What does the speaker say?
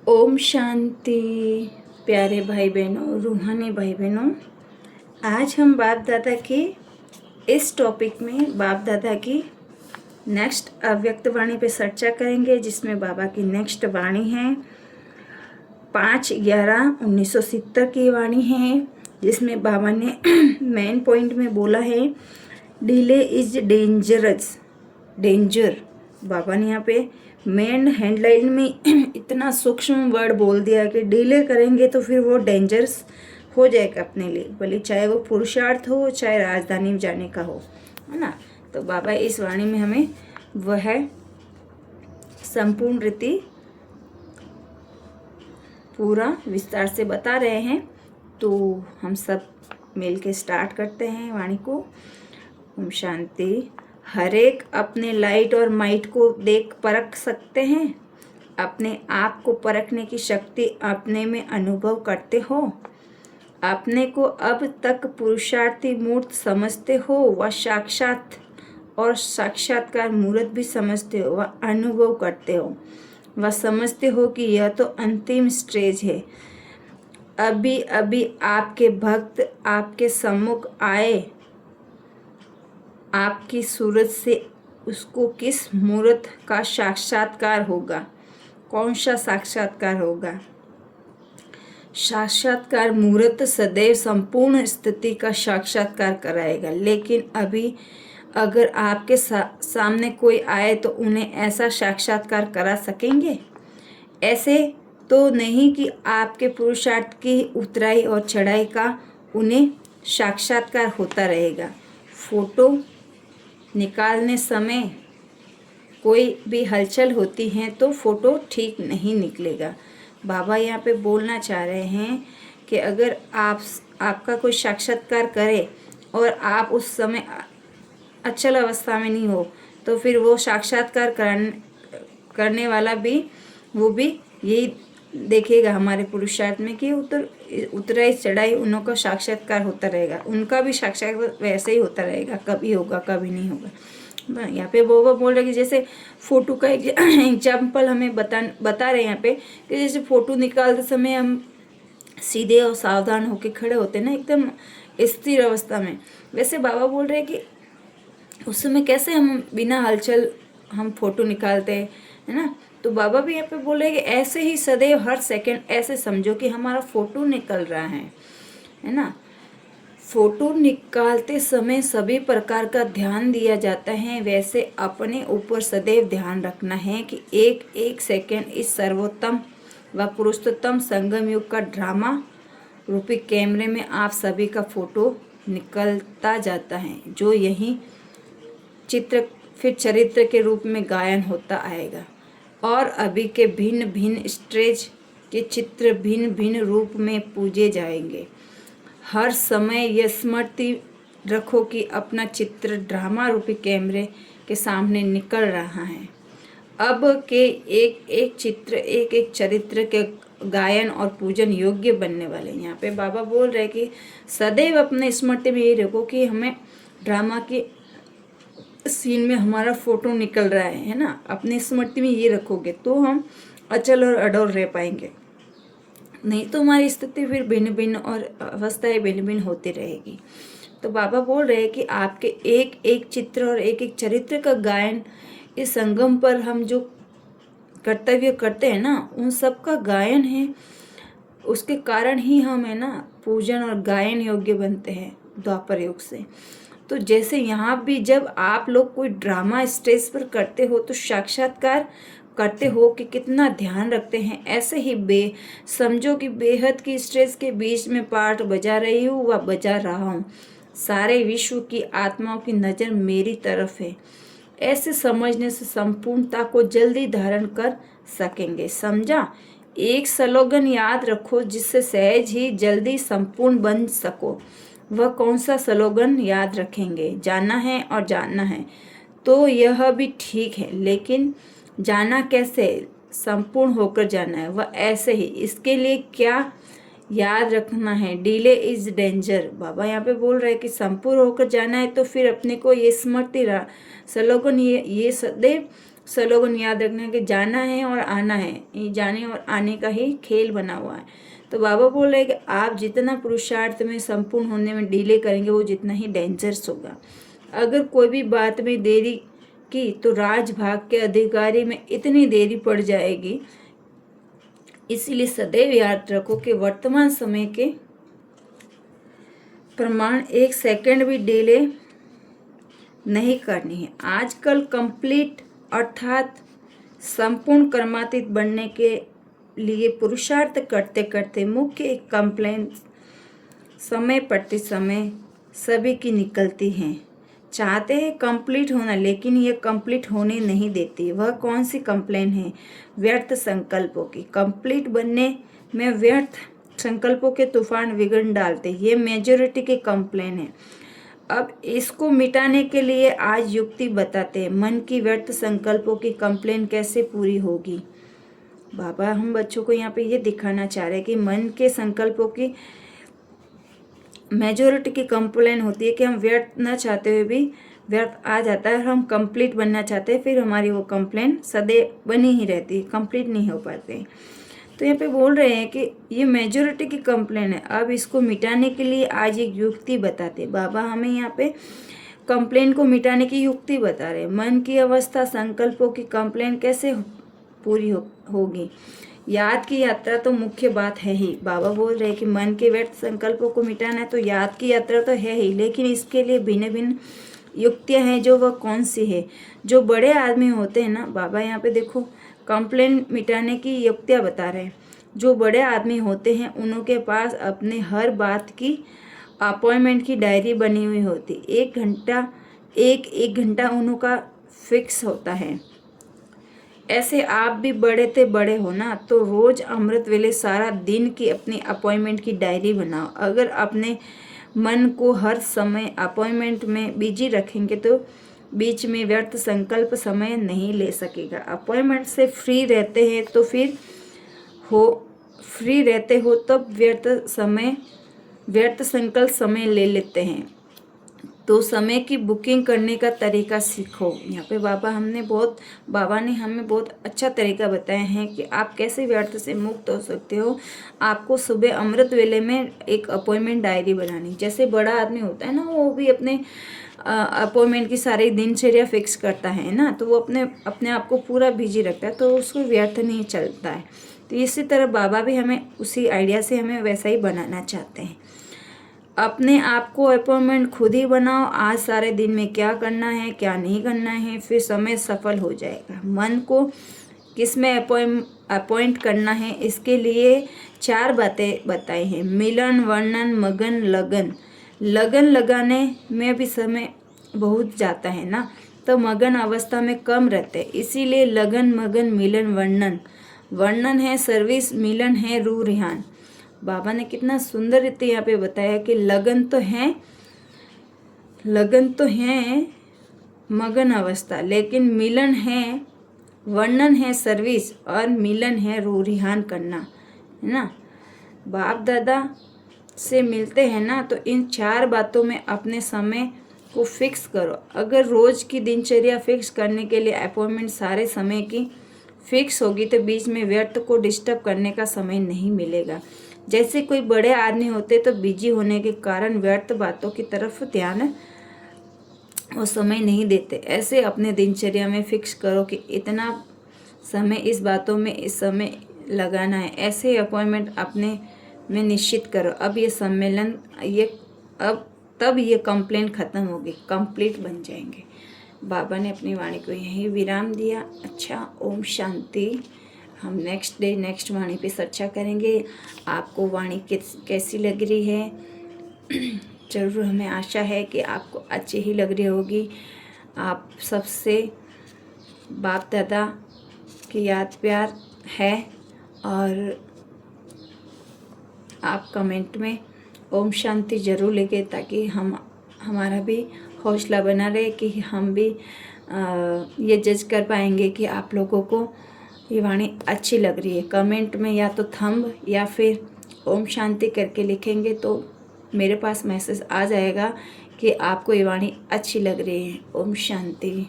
ओम शांति। प्यारे भाई बहनों, रूहानी भाई बहनों, आज हम बाप दादा के इस टॉपिक में बाप दादा की नेक्स्ट अव्यक्त वाणी पे चर्चा करेंगे, जिसमें बाबा की नेक्स्ट वाणी है 5/11/1970 की वाणी है, जिसमें बाबा ने मेन पॉइंट में बोला है डिले इज डेंजरस। डेंजर बाबा ने यहाँ पे मेन हेडलाइन में इतना सूक्ष्म वर्ड बोल दिया कि डिले करेंगे तो फिर वो डेंजरस हो जाएगा अपने लिए, भले चाहे वो पुरुषार्थ हो चाहे राजधानी में जाने का हो, है ना। तो बाबा इस वाणी में हमें वह संपूर्ण रीति पूरा विस्तार से बता रहे हैं। तो हम सब मिल के स्टार्ट करते हैं वाणी को। ओम शांति। हर एक अपने लाइट और माइट को देख परख सकते हैं। अपने आप को परखने की शक्ति अपने में अनुभव करते हो। अपने को अब तक पुरुषार्थी मूर्त समझते हो व साक्षात और साक्षात्कार मूर्त भी समझते हो व अनुभव करते हो व समझते हो कि यह तो अंतिम स्टेज है। अभी अभी आपके भक्त आपके सम्मुख आए, आपकी सूरत से उसको किस मूर्त का साक्षात्कार होगा? कौन सा साक्षात्कार होगा? साक्षात्कार मूर्त सदैव संपूर्ण स्थिति का साक्षात्कार कराएगा। लेकिन अभी अगर आपके सामने कोई आए तो उन्हें ऐसा साक्षात्कार करा सकेंगे? ऐसे तो नहीं कि आपके पुरुषार्थ की उतराई और चढ़ाई का उन्हें साक्षात्कार होता रहेगा। फोटो निकालने समय कोई भी हलचल होती है तो फोटो ठीक नहीं निकलेगा। बाबा यहाँ पे बोलना चाह रहे हैं कि अगर आपका कोई साक्षात्कार करे और आप उस समय अचल अवस्था में नहीं हो तो फिर वो साक्षात्कार करने वाला भी वो भी यही देखेगा हमारे पुरुषार्थ में कि उतराई चढ़ाई उन्हों का साक्षात्कार होता रहेगा। उनका भी साक्षात्कार वैसे ही होता रहेगा, कभी होगा कभी नहीं होगा। यहाँ पे वो बोल रहे कि जैसे फोटो का एक एग्जाम्पल हमें बता रहे हैं यहाँ पे कि जैसे फोटो निकालते समय हम सीधे और सावधान होकर खड़े होते हैं ना, एकदम स्थिर अवस्था में, वैसे बाबा बोल रहे हैं कि उस समय कैसे हम बिना हलचल हम फोटो निकालते हैं, है ना। तो बाबा भी यहाँ पे बोल रहे हैं कि ऐसे ही सदैव हर सेकंड ऐसे समझो कि हमारा फोटो निकल रहा है ना। फोटो निकालते समय सभी प्रकार का ध्यान दिया जाता है। वैसे अपने ऊपर सदैव ध्यान रखना है कि एक एक सेकंड इस सर्वोत्तम व पुरुषोत्तम संगम युग का ड्रामा रूपी कैमरे में आप सभी का फोटो निकलता जाता है, जो यही चित्र फिर चरित्र के रूप में गायन होता आएगा और अभी के भिन्न भिन्न स्टेज के चित्र भिन्न भिन्न रूप में पूजे जाएंगे। हर समय यह स्मृति रखो कि अपना चित्र ड्रामा रूपी कैमरे के सामने निकल रहा है। अब के एक एक चित्र एक एक चरित्र के गायन और पूजन योग्य बनने वाले। यहाँ पे बाबा बोल रहे कि सदैव अपने स्मृति में ये रखो कि हमें ड्रामा के सीन में हमारा फोटो निकल रहा है ना। अपनी स्मृति में ये रखोगे तो हम अचल और अडोल रह पाएंगे, नहीं तो हमारी स्थिति फिर भिन्न भिन्न और अवस्थाएं भिन्न भिन्न होती रहेगी। तो बाबा बोल रहे हैं कि आपके एक एक चित्र और एक एक चरित्र का गायन इस संगम पर हम जो कर्तव्य करते हैं ना, उन सब का गायन है। उसके कारण ही हम है ना पूजन और गायन योग्य बनते हैं द्वापर युग से। तो जैसे यहाँ भी जब आप लोग कोई ड्रामा स्टेज पर करते हो तो साक्षात्कार करते हो कि कितना ध्यान रखते हैं, ऐसे ही समझो कि बेहद की स्टेज के बीच में पार्ट बजा रही हूँ व बजा रहा हूँ। सारे विश्व की आत्माओं की नज़र मेरी तरफ है। ऐसे समझने से संपूर्णता को जल्दी धारण कर सकेंगे। समझा? एक स्लोगन याद रखो जिससे सहज ही जल्दी संपूर्ण बन सको। वह कौन सा स्लोगन याद रखेंगे? जाना है और जानना है तो यह भी ठीक है, लेकिन जाना कैसे? संपूर्ण होकर जाना है, वह ऐसे ही। इसके लिए क्या याद रखना है? Delay is danger. बाबा यहाँ पे बोल रहे हैं कि संपूर्ण होकर जाना है तो फिर अपने को ये स्मृति स्लोगन ये सदैव स्लोगन याद रखना है कि जाना है और आना है, ये जाने और आने का ही खेल बना हुआ है। तो बाबा बोल रहे हैं कि आप जितना पुरुषार्थ में संपूर्ण होने में डिले करेंगे वो जितना ही डेंजरस होगा। अगर कोई भी बात में देरी की तो राजभाग के अधिकारी में इतनी देरी पड़ जाएगी। इसीलिए सदैव याद रखो कि वर्तमान समय के प्रमाण 1 सेकंड भी डिले नहीं करनी है। आजकल कंप्लीट अर्थात संपूर्ण कर्मातीत बनने के लिए पुरुषार्थ करते करते मुख्य कंप्लेन समय प्रति समय सभी की निकलती हैं। चाहते हैं कंप्लीट होना, लेकिन ये कंप्लीट होने नहीं देती। वह कौन सी कंप्लेन है? व्यर्थ संकल्पों की। कंप्लीट बनने में व्यर्थ संकल्पों के तूफान विघ्न डालते, ये मेजॉरिटी की कंप्लेन है। अब इसको मिटाने के लिए आज युक्ति बताते हैं। मन की व्यर्थ संकल्पों की कंप्लेन कैसे पूरी होगी? बाबा हम बच्चों को यहाँ पे ये दिखाना चाह रहे हैं कि मन के संकल्पों की मेजॉरिटी की कंप्लेन होती है कि हम व्यर्थ न चाहते हुए भी व्यर्थ आ जाता है, हम कंप्लीट बनना चाहते हैं, फिर हमारी वो कंप्लेन सदैव बनी ही रहती है, कंप्लीट नहीं हो पाते। तो यहाँ पे बोल रहे हैं कि ये मेजॉरिटी की कंप्लेन है। अब इसको मिटाने के लिए आज एक युक्ति बताते हैं। बाबा हमें यहाँ पे कंप्लेन को मिटाने की युक्ति बता रहे हैं। मन की अवस्था संकल्पों की कंप्लेन कैसे पूरी होगी? याद की यात्रा तो मुख्य बात है ही। बाबा बोल रहे हैं कि मन के व्यर्थ संकल्पों को मिटाना है तो याद की यात्रा तो है ही, लेकिन इसके लिए भिन्न भिन्न युक्तियाँ हैं। जो वह कौन सी है? जो बड़े आदमी होते हैं ना, बाबा यहाँ पे देखो कंप्लेन मिटाने की युक्तियाँ बता रहे हैं। जो बड़े आदमी होते हैं उनके पास अपने हर बात की अपॉइंटमेंट की डायरी बनी हुई होती। एक घंटा उनका फिक्स होता है। ऐसे आप भी बड़े हो ना, तो रोज अमृत वेले सारा दिन की अपनी अपॉइंटमेंट की डायरी बनाओ। अगर अपने मन को हर समय अपॉइंटमेंट में बिजी रखेंगे तो बीच में व्यर्थ संकल्प समय नहीं ले सकेगा। अपॉइंटमेंट से फ्री रहते हैं तो फ्री रहते हो तब व्यर्थ संकल्प समय ले लेते हैं। तो समय की बुकिंग करने का तरीका सीखो। यहाँ पे बाबा ने हमें बहुत अच्छा तरीका बताया है कि आप कैसे व्यर्थ से मुक्त हो सकते हो। आपको सुबह अमृत वेले में एक अपॉइंटमेंट डायरी बनानी। जैसे बड़ा आदमी होता है ना, वो भी अपने अपॉइंटमेंट की सारी दिनचर्या फिक्स करता है ना, तो वो अपने आप को पूरा बिजी रखता है, तो उसको व्यर्थ नहीं चलता है। तो इसी तरह बाबा भी हमें उसी आइडिया से हमें वैसा ही बनाना चाहते हैं। अपने आप को अपॉइंटमेंट खुद ही बनाओ। आज सारे दिन में क्या करना है, क्या नहीं करना है, फिर समय सफल हो जाएगा। मन को किस में अपॉइंट करना है, इसके लिए 4 बातें बताई हैं। मिलन, वर्णन, मगन, लगन। लगन लगाने में भी समय बहुत जाता है ना, तो मगन अवस्था में कम रहते हैं। इसीलिए लगन, मगन, मिलन, वर्णन। वर्णन है सर्विस, मिलन है रूह रिहान। बाबा ने कितना सुंदर रीति यहाँ पे बताया कि लगन तो है मगन अवस्था, लेकिन मिलन है, वर्णन है सर्विस, और मिलन है रूह रिहान करना, है ना। बाप दादा से मिलते हैं ना, तो इन 4 बातों में अपने समय को फिक्स करो। अगर रोज की दिनचर्या फिक्स करने के लिए अपॉइंटमेंट सारे समय की फिक्स होगी तो बीच में व्यर्थ को डिस्टर्ब करने का समय नहीं मिलेगा। जैसे कोई बड़े आदमी होते तो बिजी होने के कारण व्यर्थ बातों की तरफ ध्यान वो समय नहीं देते। ऐसे अपने दिनचर्या में फिक्स करो कि इतना समय इस बातों में इस समय लगाना है। ऐसे अपॉइंटमेंट अपने में निश्चित करो। अब ये सम्मेलन तब ये कंप्लेंट ख़त्म होगी, कंप्लीट बन जाएंगे। बाबा ने अपनी वाणी को यहीं विराम दिया। अच्छा, ओम शांति। हम नेक्स्ट वाणी पे चर्चा करेंगे। आपको वाणी कैसी लग रही है? ज़रूर हमें आशा है कि आपको अच्छी ही लग रही होगी। आप सबसे बाप दादा की याद प्यार है, और आप कमेंट में ओम शांति ज़रूर लिखें ताकि हमारा भी हौसला बना रहे कि हम भी ये जज कर पाएंगे कि आप लोगों को ये वाणी अच्छी लग रही है। कमेंट में या तो थंब या फिर ओम शांति करके लिखेंगे तो मेरे पास मैसेज आ जाएगा कि आपको ये वाणी अच्छी लग रही है। ओम शांति।